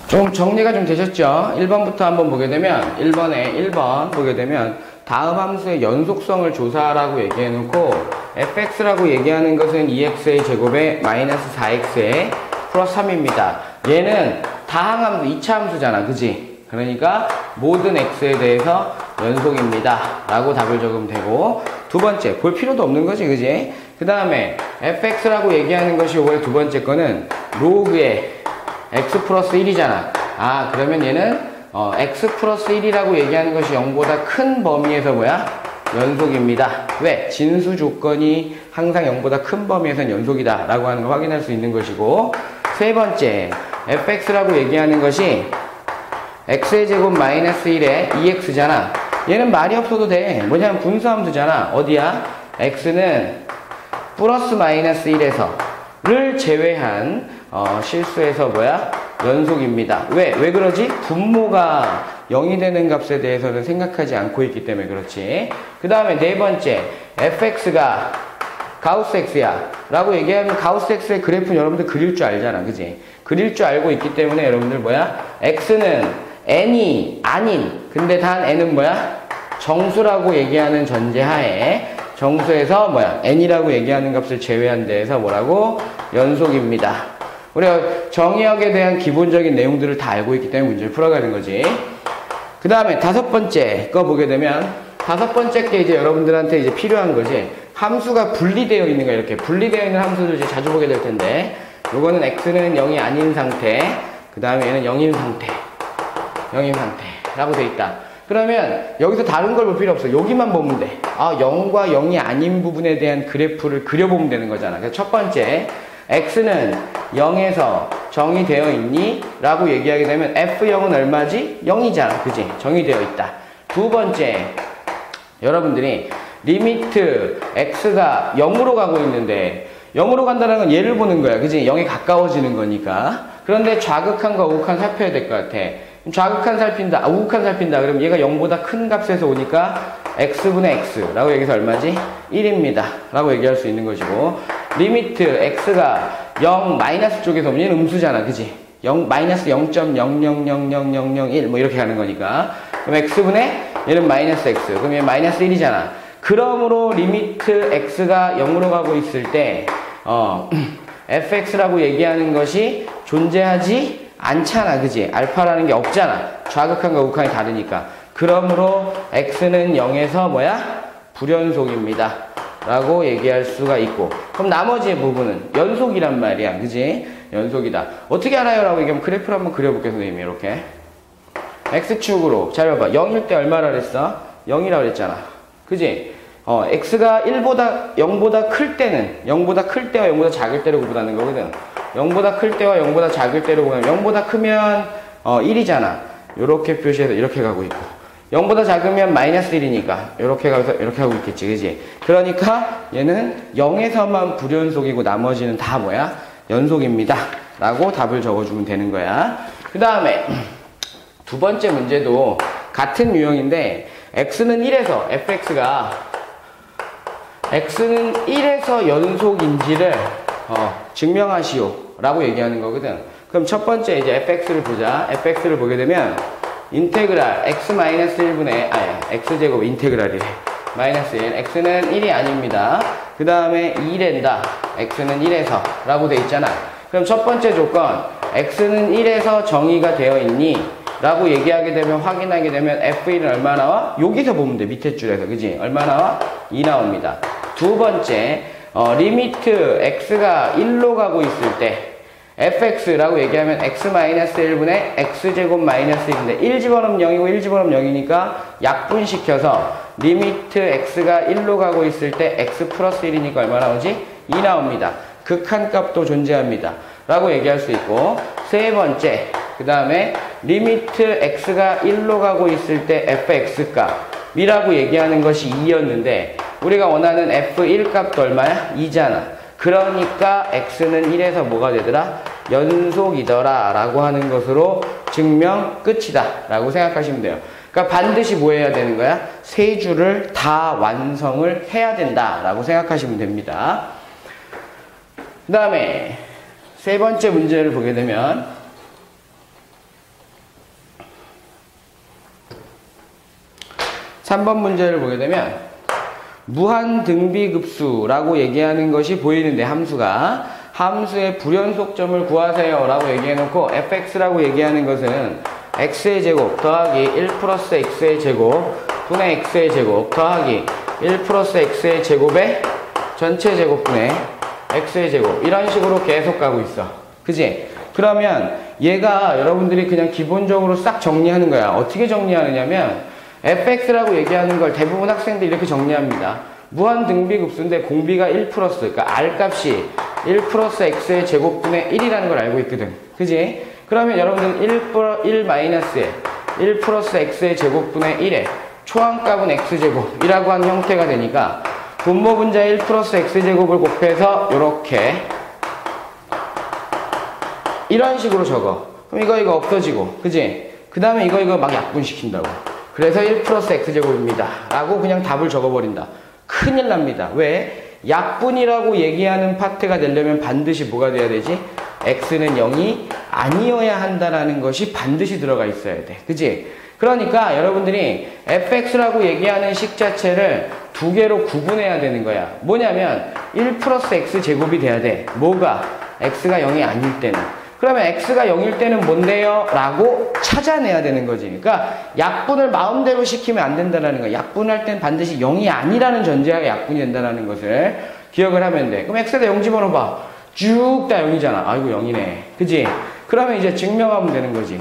좀 정리가 좀 되셨죠? 1번부터 한번 보게 되면 1번 보게 되면 다음 함수의 연속성을 조사하라고 얘기해 놓고 fx라고 얘기하는 것은 2x의 제곱에 마이너스 4x의 플러스 3입니다. 얘는 다항함수 2차 함수잖아, 그지? 그러니까 모든 x에 대해서 연속입니다 라고 답을 적으면 되고, 두 번째 볼 필요도 없는 거지, 그지? 그 다음에 fx라고 얘기하는 것이 요번에 두 번째 거는 로그의 x 플러스 1이잖아. 아, 그러면 얘는 x 플러스 1이라고 얘기하는 것이 0보다 큰 범위에서 뭐야? 연속입니다. 왜? 진수 조건이 항상 0보다 큰 범위에서는 연속이다 라고 하는 걸 확인할 수 있는 것이고, 세 번째 fx라고 얘기하는 것이 x의 제곱 마이너스 1에 2x잖아. 얘는 말이 없어도 돼. 뭐냐면 분수함수잖아. 어디야? x는 플러스 마이너스 1에서 를 제외한 실수에서 뭐야? 연속입니다. 왜 그러지? 분모가 0이 되는 값에 대해서는 생각하지 않고 있기 때문에 그렇지. 그 다음에 네 번째, fx가 가우스 x야 라고 얘기하면 가우스 x의 그래프는 여러분들 그릴 줄 알잖아, 그지? 그릴 줄 알고 있기 때문에 여러분들 뭐야? x는 n이 아닌, 근데 단 n은 뭐야? 정수라고 얘기하는 전제하에 정수에서 뭐야? n이라고 얘기하는 값을 제외한 데에서 뭐라고? 연속입니다. 우리가 정의역에 대한 기본적인 내용들을 다 알고 있기 때문에 문제를 풀어가는 거지. 그 다음에 다섯 번째 거 보게 되면, 다섯 번째 게 이제 여러분들한테 이제 필요한 거지. 함수가 분리되어 있는 거, 이렇게 분리되어 있는 함수들 이제 자주 보게 될 텐데, 요거는 x는 0이 아닌 상태, 그 다음에 얘는 0인 상태라고 돼 있다. 그러면 여기서 다른 걸 볼 필요 없어. 여기만 보면 돼. 0과 0이 아닌 부분에 대한 그래프를 그려보면 되는 거잖아. 그래서 첫 번째, x는 0에서 정의 되어 있니? 라고 얘기하게 되면 f0은 얼마지? 0이잖아. 그지? 정의되어 있다. 두 번째, 여러분들이 리미트 x가 0으로 가고 있는데, 0으로 간다는 건 얘를 보는 거야. 그지? 0에 가까워지는 거니까. 그런데 좌극한과 우극한 살펴야 될 것 같아. 좌극한 살핀다, 우극한 살핀다. 그럼 얘가 0보다 큰 값에서 오니까 x분의 x라고 얘기해서 얼마지? 1입니다. 라고 얘기할 수 있는 것이고, 리미트 x가 0 마이너스 쪽에서 오면 얘는 음수잖아. 그지? 0 마이너스 0.00000001 뭐 이렇게 가는 거니까. 그럼 x분의 얘는 마이너스 x. 그럼 얘 마이너스 1이잖아. 그러므로 리미트 x가 0으로 가고 있을 때 fx라고 얘기하는 것이 존재하지 않잖아. 그지? 알파라는 게 없잖아. 좌극한과 우극한이 다르니까. 그러므로 x는 0에서 뭐야? 불연속입니다 라고 얘기할 수가 있고, 그럼 나머지 부분은 연속이란 말이야. 그지? 연속이다. 어떻게 알아요? 라고 얘기하면 그래프를 한번 그려볼게요, 선생님이. 이렇게 x축으로 잘 봐봐. 0일 때 얼마라 그랬어? 0이라고 그랬잖아. 그지? x가 0보다 클 때는 0보다 클 때와 0보다 작을 때를 구분하는 거거든. 0보다 클 때와 0보다 작을 때를 구분하면 0보다 크면 1이잖아. 요렇게 표시해서 이렇게 가고 있고, 0보다 작으면 마이너스 1이니까 이렇게 가서 이렇게 하고 있겠지, 그지? 그러니까 얘는 0에서만 불연속이고 나머지는 다 뭐야? 연속입니다 라고 답을 적어주면 되는 거야. 그 다음에 두 번째 문제도 같은 유형인데, x는 1에서 x는 1에서 연속인지를 증명하시오 라고 얘기하는 거거든. 그럼 첫 번째 이제 fx를 보자. fx를 보게 되면 인테그랄 x-1분의 x제곱 인테그랄이래. 마이너스 1. x는 1이 아닙니다. 그 다음에 2랜다. x는 1에서 라고 돼 있잖아. 그럼 첫 번째 조건, x는 1에서 정의가 되어 있니? 라고 얘기하게 되면, 확인하게 되면 f1은 얼마 나와? 여기서 보면 돼. 밑에 줄에서. 그지? 얼마 나와? 2 나옵니다. 두 번째, 리미트 x가 1로 가고 있을 때 fx라고 얘기하면 x-1분의 x제곱 마이너스 1인데 1 집어넣으면 0이고 1 집어넣으면 0이니까 약분시켜서 리미트 x가 1로 가고 있을 때 x 플러스 1이니까 얼마 나오지? 2 나옵니다. 극한값도 존재합니다 라고 얘기할 수 있고, 세 번째, 그 다음에 리미트 x가 1로 가고 있을 때 fx값이라고 얘기하는 것이 2였는데 우리가 원하는 f1 값도 얼마야? 2잖아. 그러니까 x는 1에서 뭐가 되더라? 연속이더라 라고 하는 것으로 증명 끝이다 라고 생각하시면 돼요. 그러니까 반드시 뭐 해야 되는 거야? 세 줄을 다 완성을 해야 된다 라고 생각하시면 됩니다. 그 다음에 세 번째 문제를 보게 되면 3번 문제를 보게 되면 무한등비급수라고 얘기하는 것이 보이는데 함수의 불연속점을 구하세요 라고 얘기해놓고 fx라고 얘기하는 것은 x의 제곱 더하기 1 플러스 x의 제곱 분의 x의 제곱 더하기 1 플러스 x의 제곱의 전체 제곱분의 x의 제곱 이런 식으로 계속 가고 있어. 그지? 그러면 얘가 여러분들이 그냥 기본적으로 싹 정리하는 거야. 어떻게 정리하느냐면 fx라고 얘기하는 걸 대부분 학생들이 이렇게 정리합니다. 무한등비급수인데 공비가 1 플러스 그러니까 r값이 1 플러스 x의 제곱분의 1이라는 걸 알고 있거든. 그지? 그러면 여러분들은 1 마이너스에 1 플러스 x의 제곱분의 1에 초항값은 x제곱이라고 하는 형태가 되니까 분모분자 1 플러스 x제곱을 곱해서 요렇게 이런 식으로 적어. 그럼 이거 없어지고 그지? 그 다음에 이거 막 약분시킨다고. 그래서 1 플러스 x제곱입니다 라고 그냥 답을 적어버린다. 큰일 납니다. 왜? 약분이라고 얘기하는 파트가 되려면 반드시 뭐가 돼야 되지? x는 0이 아니어야 한다라는 것이 반드시 들어가 있어야 돼. 그지? 그러니까 여러분들이 fx라고 얘기하는 식 자체를 두 개로 구분해야 되는 거야. 뭐냐면 1 플러스 x제곱이 돼야 돼. 뭐가? x가 0이 아닐 때는. 그러면 x가 0일 때는 뭔데요? 라고 찾아내야 되는 거지. 그러니까 약분을 마음대로 시키면 안 된다는 거야. 약분할 땐 반드시 0이 아니라는 전제하에 약분이 된다는 것을 기억을 하면 돼. 그럼 x에다 0 집어넣어봐. 쭉 다 0이잖아. 아이고 0이네. 그지? 그러면 이제 증명하면 되는 거지.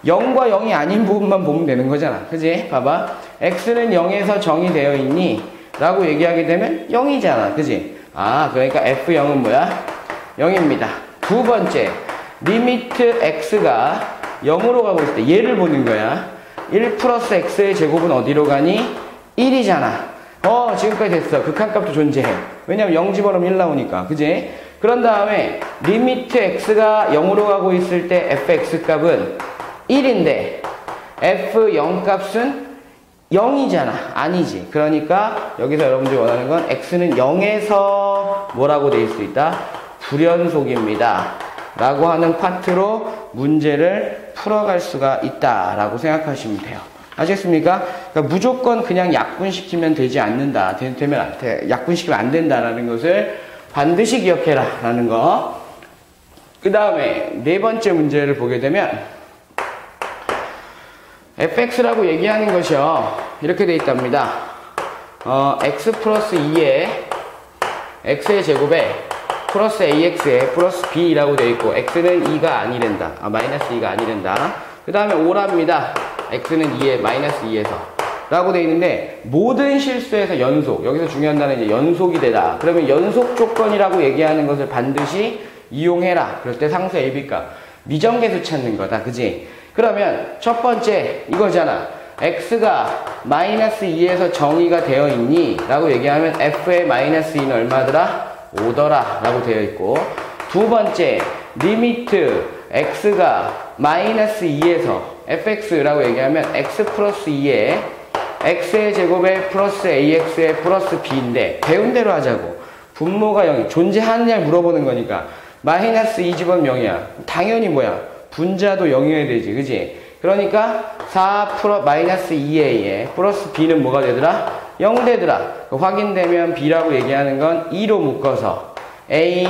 0과 0이 아닌 부분만 보면 되는 거잖아. 그지? 봐봐. x는 0에서 정이 되어 있니? 라고 얘기하게 되면 0이잖아. 그지? 아, 그러니까 f0은 뭐야? 0입니다. 두 번째, 리미트 x가 0으로 가고 있을 때 얘를 보는 거야. 1 플러스 x의 제곱은 어디로 가니? 1이잖아. 지금까지 됐어. 극한값도 존재해. 왜냐면 0 집어넣으면 1 나오니까. 그지? 그런 다음에 리미트 x가 0으로 가고 있을 때 fx 값은 1인데 f0 값은 0이잖아. 아니지. 그러니까 여기서 여러분들이 원하는 건 x는 0에서 뭐라고 돼 있을 수 있다? 불연속입니다. 라고 하는 파트로 문제를 풀어갈 수가 있다. 라고 생각하시면 돼요. 아시겠습니까? 그러니까 무조건 그냥 약분시키면 되지 않는다. 약분시키면 안 된다라는 것을 반드시 기억해라. 라는 거. 그 다음에 네 번째 문제를 보게 되면 fx라고 얘기하는 것이요. 이렇게 돼 있답니다. x 플러스 2에 x의 제곱에 플러스 ax에 플러스 b라고 되어 있고 x는 2가 아니랜다. 마이너스 2가 아니랜다. 그 다음에 5랍니다. x는 2에 마이너스 2에서 라고 되어 있는데 모든 실수에서 연속, 여기서 중요한 단어는 이제 연속이 되다. 그러면 연속 조건이라고 얘기하는 것을 반드시 이용해라. 그럴 때 상수 a, b값 미정계수 찾는 거다. 그지? 그러면 첫 번째 이거잖아. x가 마이너스 2에서 정의가 되어 있니? 라고 얘기하면 f의 마이너스 2는 얼마더라? 5더라 라고 되어 있고, 두 번째 리미트 x가 마이너스 2에서 fx라고 얘기하면 x 플러스 2에 x의 제곱에 플러스 ax에 플러스 b인데 배운 대로 하자고. 분모가 0이 존재하느냐를 물어보는 거니까 마이너스 2 집어넣으면 0이야. 당연히 뭐야? 분자도 0이어야 되지. 그지? 그러니까 4 마이너스 2a에 플러스 b는 뭐가 되더라? 0 되더라. 확인되면 b라고 얘기하는 건 2로 묶어서 a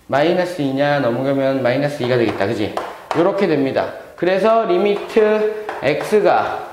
마이너스 2냐 넘어가면 마이너스 2가 되겠다. 그지? 요렇게 됩니다. 그래서 리미트 x가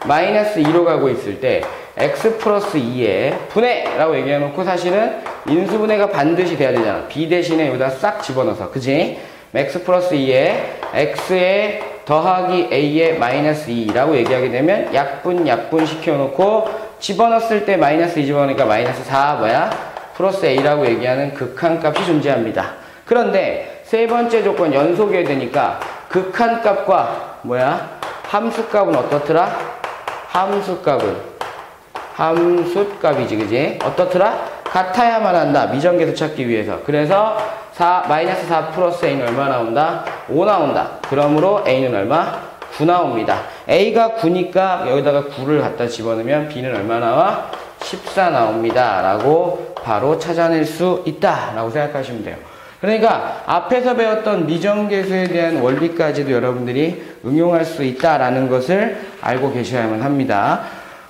마이너스 2로 가고 있을 때 x 플러스 2에 분해라고 얘기해놓고 사실은 인수분해가 반드시 돼야 되잖아. b 대신에 여기다 싹 집어넣어서. 그지? x 플러스 2에 x에 더하기 a에 마이너스 2라고 얘기하게 되면 약분 시켜놓고 집어넣었을 때 마이너스 2 집어넣으니까 마이너스 4 뭐야? 플러스 a라고 얘기하는 극한값이 존재합니다. 그런데 세 번째 조건 연속이어야 되니까 극한값과 뭐야? 함수값은 어떻더라? 함수값이지. 그지? 어떻더라? 같아야만 한다. 미정계수 찾기 위해서. 그래서 마이너스 4 플러스 a는 얼마 나온다? 5 나온다. 그러므로 a는 얼마? 9 나옵니다. a가 9니까 여기다가 9를 갖다 집어넣으면 b는 얼마 나와? 14 나옵니다. 라고 바로 찾아낼 수 있다. 라고 생각하시면 돼요. 그러니까 앞에서 배웠던 미정계수에 대한 원리까지도 여러분들이 응용할 수 있다라는 것을 알고 계셔야만 합니다.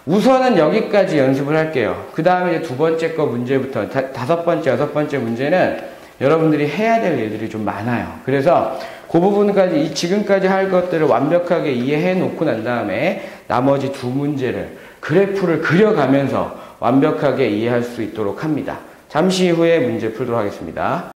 우선은 여기까지 연습을 할게요. 그 다음에 이제 두 번째 거 문제부터 다섯 번째, 여섯 번째 문제는 여러분들이 해야 될 일들이 좀 많아요. 그래서 그 부분까지 지금까지 할 것들을 완벽하게 이해해 놓고 난 다음에 나머지 두 문제를 그래프를 그려가면서 완벽하게 이해할 수 있도록 합니다. 잠시 후에 문제 풀도록 하겠습니다.